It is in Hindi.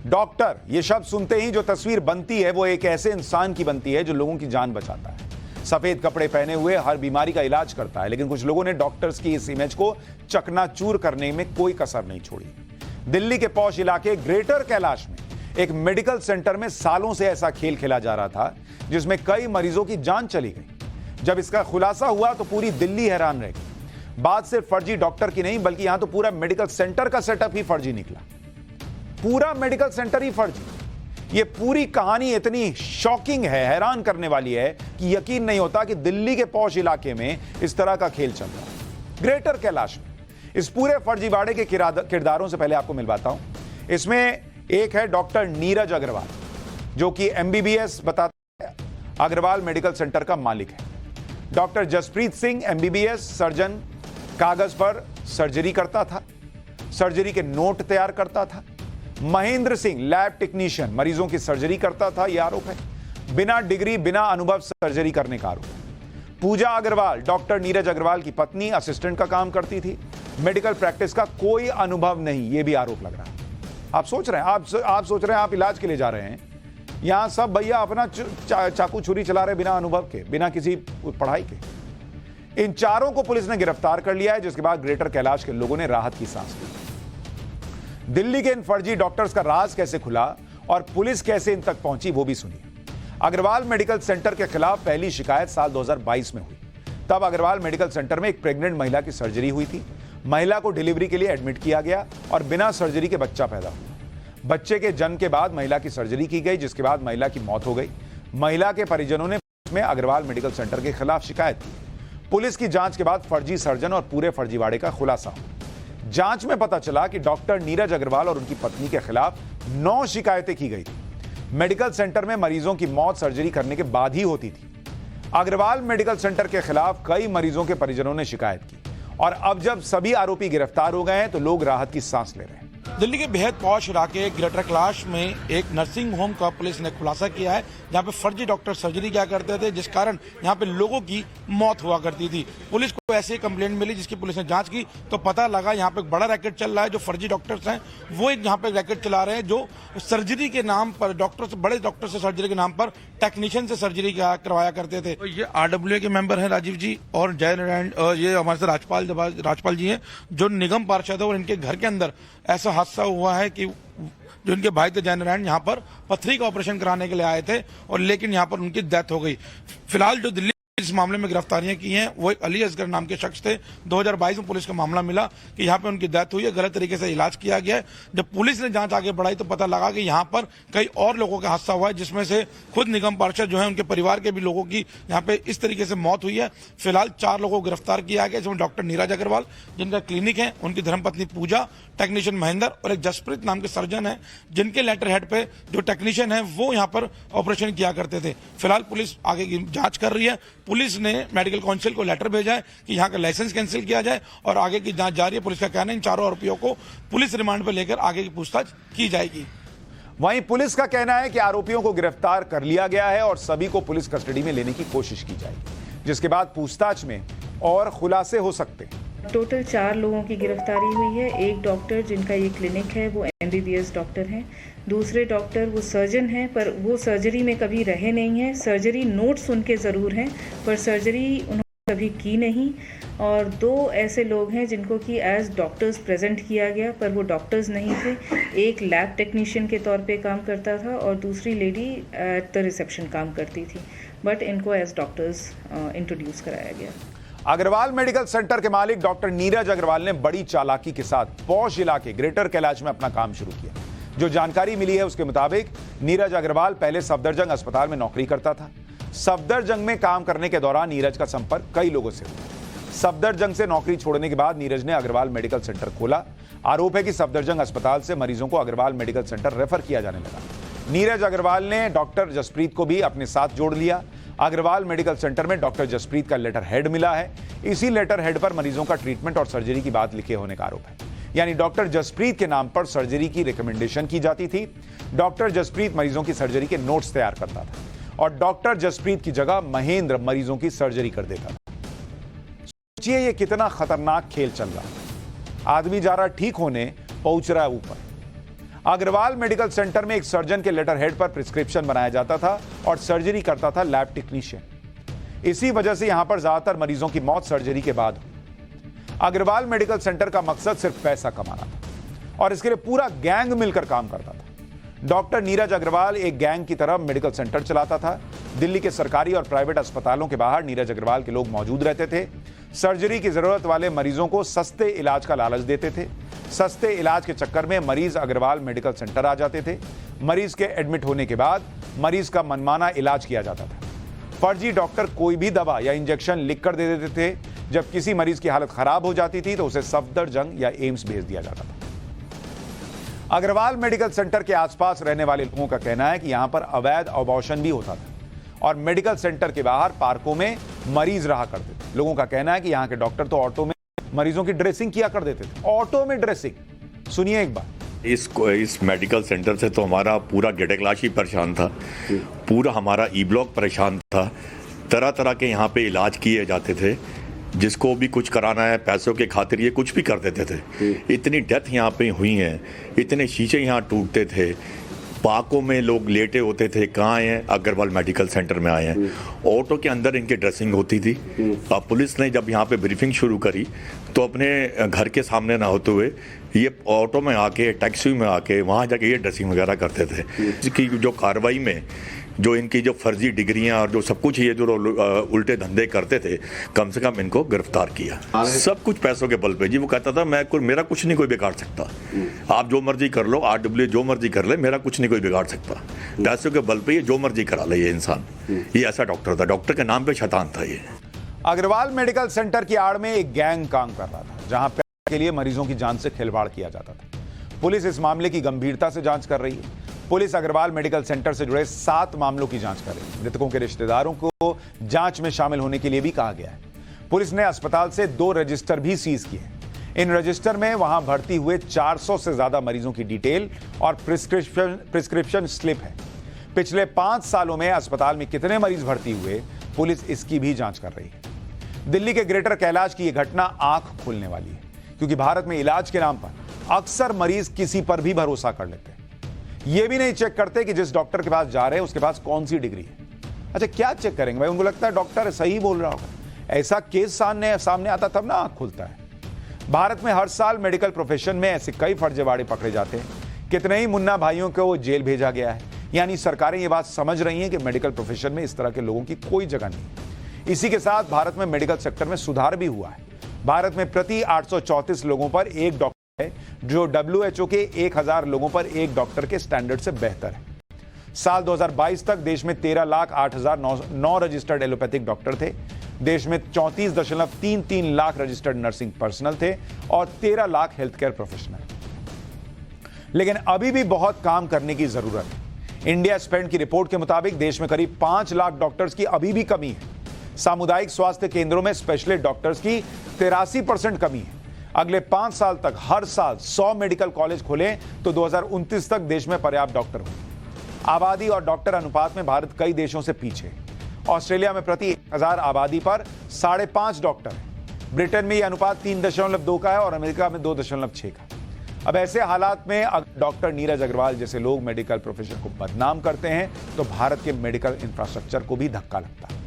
डॉक्टर, ये शब्द सुनते ही जो तस्वीर बनती है वो एक ऐसे इंसान की बनती है जो लोगों की जान बचाता है, सफेद कपड़े पहने हुए हर बीमारी का इलाज करता है। लेकिन कुछ लोगों ने डॉक्टर्स की इस इमेज को चकनाचूर करने में कोई कसर नहीं छोड़ी। दिल्ली के पौष इलाके ग्रेटर कैलाश में एक मेडिकल सेंटर में सालों से ऐसा खेल खेला जा रहा था जिसमें कई मरीजों की जान चली गई। जब इसका खुलासा हुआ तो पूरी दिल्ली हैरान रह गई। बात सिर्फ फर्जी डॉक्टर की नहीं बल्कि यहां तो पूरा मेडिकल सेंटर का सेटअप ही फर्जी निकला। पूरा मेडिकल सेंटर ही फर्जी। यह पूरी कहानी इतनी शॉकिंग है, हैरान करने वाली है कि यकीन नहीं होता कि दिल्ली के पौष इलाके में इस तरह का खेल चल रहा है। ग्रेटर कैलाश में इस पूरे फर्जीवाड़े के किरदारों से पहले आपको मिलवाता हूं। इसमें एक है डॉक्टर नीरज अग्रवाल, जो कि एमबीबीएस बताता है, अग्रवाल मेडिकल सेंटर का मालिक है। Doctor Jaspreet Singh MBBS surgeon, कागज पर सर्जरी करता था, सर्जरी के नोट तैयार करता था। महेंद्र सिंह लैब टेक्नीशियन, मरीजों की सर्जरी करता था, यह आरोप है। बिना डिग्री बिना अनुभव सर्जरी करने का आरोप है। पूजा अग्रवाल डॉक्टर नीरज अग्रवाल की पत्नी, असिस्टेंट का काम करती थी। मेडिकल प्रैक्टिस का कोई अनुभव नहीं, यह भी आरोप लग रहा है। आप सोच रहे हैं, आप सोच रहे हैं आप इलाज के लिए जा रहे हैं, यहां सब भैया अपना चाकू छुरी चला रहे बिना अनुभव के, बिना किसी पढ़ाई के। इन चारों को पुलिस ने गिरफ्तार कर लिया है, जिसके बाद ग्रेटर कैलाश के लोगों ने राहत की सांस ली। दिल्ली के इन फर्जी डॉक्टर्स का राज कैसे खुला और पुलिस कैसे इन तक पहुंची, वो भी सुनिए। अग्रवाल मेडिकल सेंटर के खिलाफ पहली शिकायत साल 2022 में हुई। तब अग्रवाल मेडिकल सेंटर में एक प्रेग्नेंट महिला की सर्जरी हुई थी। महिला को डिलीवरी के लिए एडमिट किया गया और बिना सर्जरी के बच्चा पैदा हुआ। बच्चे के जन्म के बाद महिला की सर्जरी की गई, जिसके बाद महिला की मौत हो गई। महिला के परिजनों ने अग्रवाल मेडिकल सेंटर के खिलाफ शिकायत की। पुलिस की जांच के बाद फर्जी सर्जन और पूरे फर्जीवाड़े का खुलासा हुआ। जांच में पता चला कि डॉक्टर नीरज अग्रवाल और उनकी पत्नी के खिलाफ 9 शिकायतें की गई थी। मेडिकल सेंटर में मरीजों की मौत सर्जरी करने के बाद ही होती थी। अग्रवाल मेडिकल सेंटर के खिलाफ कई मरीजों के परिजनों ने शिकायत की और अब जब सभी आरोपी गिरफ्तार हो गए हैं तो लोग राहत की सांस ले रहे हैं। दिल्ली के बेहद पौष इलाके ग्रेटर कैलाश में एक नर्सिंग होम का पुलिस ने खुलासा किया है, जहां पे फर्जी डॉक्टर सर्जरी किया करते थे, जिस कारण यहां पे लोगों की मौत हुआ करती थी। पुलिस को ऐसे ही कंप्लेंट मिली, जिसकी पुलिस ने जांच की तो पता लगा यहां पे एक बड़ा रैकेट चल रहा है। जो फर्जी डॉक्टर्स हैं वो एक यहां पे रैकेट चला रहे हैं, जो सर्जरी के नाम पर डॉक्टर, बड़े डॉक्टर से सर्जरी के नाम पर टेक्नीशियन से सर्जरी करवाया करते थे। तो ये RWA के मेंबर हैं राजीव जी और जय नारायण, ये हमारे साथ राजपाल जी हैं जो निगम पार्षद है। और इनके घर के अंदर ऐसा हादसा हुआ है कि जो इनके भाई थे जय नारायण, यहाँ पर पथरी का ऑपरेशन कराने के लिए आए थे और लेकिन यहाँ पर उनकी डेथ हो गई। फिलहाल जो दिल्ली इस मामले में गिरफ्तारियां की हैं वो एक अली असगर नाम के शख्स थे। 2022 में पुलिस का मामला मिला कि यहाँ पे उनकी डेथ हुई है, गलत तरीके से इलाज किया गया है। जब पुलिस ने जांच आगे बढ़ाई तो पता लगा कि यहाँ पर कई और लोगों का हादसा हुआ है, जिसमें से खुद निगम पार्षद जो है उनके परिवार के भी लोगों की यहाँ पे इस तरीके से मौत हुई है। फिलहाल 4 लोगों को गिरफ्तार किया गया, जिसमें डॉक्टर नीरज अग्रवाल जिनका क्लिनिक है, उनकी धर्मपत्नी पूजा, टेक्नीशियन महेंद्र और एक जसप्रीत नाम के सर्जन है, जिनके लेटर हेड पे जो टेक्नीशियन है वो यहाँ पर ऑपरेशन किया करते थे। फिलहाल पुलिस आगे की जांच कर रही है। पुलिस ने मेडिकल काउंसिल को लेटर भेजा है कि यहाँ का लाइसेंस कैंसिल किया जाए और आगे की जांच जारी है। पुलिस का कहना है इन चारों आरोपियों को पुलिस रिमांड पर लेकर आगे की पूछताछ की जाएगी। वहीं पुलिस का कहना है कि आरोपियों को गिरफ्तार कर लिया गया है और सभी को पुलिस कस्टडी में लेने की कोशिश की जाएगी, जिसके बाद पूछताछ में और खुलासे हो सकते हैं। टोटल 4 लोगों की गिरफ्तारी हुई है। एक डॉक्टर जिनका ये क्लिनिक है वो MBBS डॉक्टर हैं। दूसरे डॉक्टर वो सर्जन हैं, पर वो सर्जरी में कभी रहे नहीं हैं। सर्जरी नोट्स उनके ज़रूर हैं पर सर्जरी उन्होंने कभी की नहीं। और 2 ऐसे लोग हैं जिनको कि एज डॉक्टर्स प्रेजेंट किया गया पर वो डॉक्टर्स नहीं थे। एक लैब टेक्नीशियन के तौर पे काम करता था और दूसरी लेडी एट द रिसेप्शन काम करती थी, बट इनको एज डॉक्टर्स इंट्रोड्यूस कराया गया। अग्रवाल मेडिकल सेंटर के मालिक डॉक्टर नीरज अग्रवाल ने बड़ी चालाकी के साथ पौष इलाके ग्रेटर कैलाश में अपना काम शुरू किया। जो जानकारी मिली है उसके मुताबिक नीरज अग्रवाल पहले सफदरजंग अस्पताल में नौकरी करता था। सफदरजंग में काम करने के दौरान नीरज का संपर्क कई लोगों से हुआ। सफदरजंग से नौकरी छोड़ने के बाद नीरज ने अग्रवाल मेडिकल सेंटर खोला। आरोप है कि सफदरजंग अस्पताल से मरीजों को अग्रवाल मेडिकल सेंटर रेफर किया जाने लगा। नीरज अग्रवाल ने डॉक्टर जसप्रीत को भी अपने साथ जोड़ लिया। अग्रवाल मेडिकल सेंटर में डॉक्टर जसप्रीत का लेटर हेड मिला है। इसी लेटर हेड पर मरीजों का ट्रीटमेंट और सर्जरी की बात लिखे होने का आरोप है। यानी डॉक्टर जसप्रीत के नाम पर सर्जरी की रिकमेंडेशन की जाती थी। डॉक्टर जसप्रीत मरीजों की सर्जरी के नोट्स तैयार करता था और डॉक्टर जसप्रीत की जगह महेंद्र मरीजों की सर्जरी कर देता था। सोचिए ये कितना खतरनाक खेल चल रहा है। आदमी जा रहा ठीक होने, पहुंच रहा है ऊपर। अग्रवाल मेडिकल सेंटर में एक सर्जन के लेटर हेड पर प्रिस्क्रिप्शन बनाया जाता था और सर्जरी करता था लैब टेक्नीशियन। इसी वजह से यहां पर ज्यादातर मरीजों की मौत सर्जरी के बाद हुई। अग्रवाल मेडिकल सेंटर का मकसद सिर्फ पैसा कमाना था और इसके लिए पूरा गैंग मिलकर काम करता था। डॉक्टर नीरज अग्रवाल एक गैंग की तरह मेडिकल सेंटर चलाता था। दिल्ली के सरकारी और प्राइवेट अस्पतालों के बाहर नीरज अग्रवाल के लोग मौजूद रहते थे। सर्जरी की जरूरत वाले मरीजों को सस्ते इलाज का लालच देते थे। सस्ते इलाज के चक्कर में मरीज अग्रवाल मेडिकल सेंटर आ जाते थे। मरीज के एडमिट होने के बाद मरीज का मनमाना इलाज किया जाता था। फर्जी डॉक्टर कोई भी दवा या इंजेक्शन लिख कर दे देते थे। जब किसी मरीज की हालत खराब हो जाती थी तो उसे सफदरजंग या एम्स भेज दिया जाता था। अग्रवाल मेडिकल सेंटर के आसपास रहने वाले लोगों का कहना है कि यहां पर अवैध अबॉर्शन भी होता था और मेडिकल सेंटर के बाहर पार्कों में मरीज रहा करते थे। लोगों का कहना है कि यहां के डॉक्टर तो ऑटो में मरीजों की ड्रेसिंग किया कर देते थे। ऑटो में ड्रेसिंग, सुनिए एक बार। इस मेडिकल सेंटर से तो हमारा पूरा गेटेक्लाश ही परेशान था, पूरा हमारा ई ब्लॉक परेशान था। तरह तरह के यहाँ पे इलाज किए जाते थे। जिसको भी कुछ कराना है पैसों के खातिर ये कुछ भी कर देते थे। इतनी डेथ यहाँ पे हुई हैं, इतने शीशे यहाँ टूटते थे, पार्कों में लोग लेटे होते थे। कहाँ आए हैं? अग्रवाल मेडिकल सेंटर में आए हैं। ऑटो के अंदर इनकी ड्रेसिंग होती थी। पुलिस ने जब यहाँ पे ब्रीफिंग शुरू करी तो अपने घर के सामने ना होते हुए ये ऑटो में आके, टैक्सी में आके वहाँ जाके ये ड्रेसिंग वगैरह करते थे। इसकी जो कार्रवाई में जो इनकी जो फर्जी डिग्रियां और जो सब कुछ ये जो उल्टे धंधे करते थे, कम से कम इनको गिरफ्तार किया। सब कुछ पैसों के बल पे। जी वो कहता था मेरा कुछ नहीं कोई बिगाड़ सकता, आप जो मर्जी कर लो, RW जो मर्जी कर ले, मेरा कुछ नहीं कोई बिगाड़ सकता। पैसों के बल पे ये जो मर्जी करा ले ये इंसान। ये ऐसा डॉक्टर था, डॉक्टर के नाम पे शैतान था ये। अग्रवाल मेडिकल सेंटर की आड़ में एक गैंग काम कर रहा था जहां पैसे के लिए मरीजों की जान से खिलवाड़ किया जाता था। पुलिस इस मामले की गंभीरता से जांच कर रही है। पुलिस अग्रवाल मेडिकल सेंटर से जुड़े 7 मामलों की जांच कर रही है। मृतकों के रिश्तेदारों को जांच में शामिल होने के लिए भी कहा गया है। पुलिस ने अस्पताल से 2 रजिस्टर भी सीज किए हैं। इन रजिस्टर में वहां भर्ती हुए 400 से ज्यादा मरीजों की डिटेल और प्रिस्क्रिप्शन स्लिप है। पिछले 5 सालों में अस्पताल में कितने मरीज भर्ती हुए, पुलिस इसकी भी जांच कर रही है। दिल्ली के ग्रेटर कैलाश की यह घटना आंख खोलने वाली है, क्योंकि भारत में इलाज के नाम पर अक्सर मरीज किसी पर भी भरोसा कर लेते हैं। ये भी नहीं चेक करते कि जिस डॉक्टर के पास जा रहे हैं उसके पास कौन सी डिग्री है। अच्छा, क्या चेक करेंगे भाई? उनको लगता है डॉक्टर सही बोल रहा होगा। ऐसा केस सामने आता तब ना आंख खुलता है। भारत में हर साल मेडिकल प्रोफेशन में ऐसे कई फर्जीवाड़े पकड़े जाते हैं। कितने ही मुन्ना भाइयों को जेल भेजा गया है। यानी सरकारें ये बात समझ रही हैं कि मेडिकल प्रोफेशन में इस तरह के लोगों की कोई जगह नहीं। इसी के साथ भारत में मेडिकल सेक्टर में सुधार भी हुआ है। भारत में प्रति 834 लोगों पर एक डॉक्टर है, जो WHO के 1000 लोगों पर एक डॉक्टर के स्टैंडर्ड से बेहतर है। साल 2022 तक देश में 13,08,009 रजिस्टर्ड एलोपैथिक डॉक्टर थे। देश में 34.33 लाख रजिस्टर्ड नर्सिंग पर्सनल थे और 13 लाख हेल्थ केयर प्रोफेशनल। लेकिन अभी भी बहुत काम करने की जरूरत है। इंडिया स्पेंड की रिपोर्ट के मुताबिक देश में करीब 5 लाख डॉक्टर्स की अभी भी कमी है। सामुदायिक स्वास्थ्य केंद्रों में स्पेशलिस्ट डॉक्टर्स की 83% कमी है। अगले 5 साल तक हर साल 100 मेडिकल कॉलेज खोलें तो 2029 तक देश में पर्याप्त डॉक्टर होंगे। आबादी और डॉक्टर अनुपात में भारत कई देशों से पीछे। ऑस्ट्रेलिया में प्रति 1000 आबादी पर 5.5 डॉक्टर है। ब्रिटेन में यह अनुपात 3.2 का है और अमेरिका में 2.6 का। अब ऐसे हालात में डॉक्टर नीरज अग्रवाल जैसे लोग मेडिकल प्रोफेशन को बदनाम करते हैं तो भारत के मेडिकल इंफ्रास्ट्रक्चर को भी धक्का लगता है।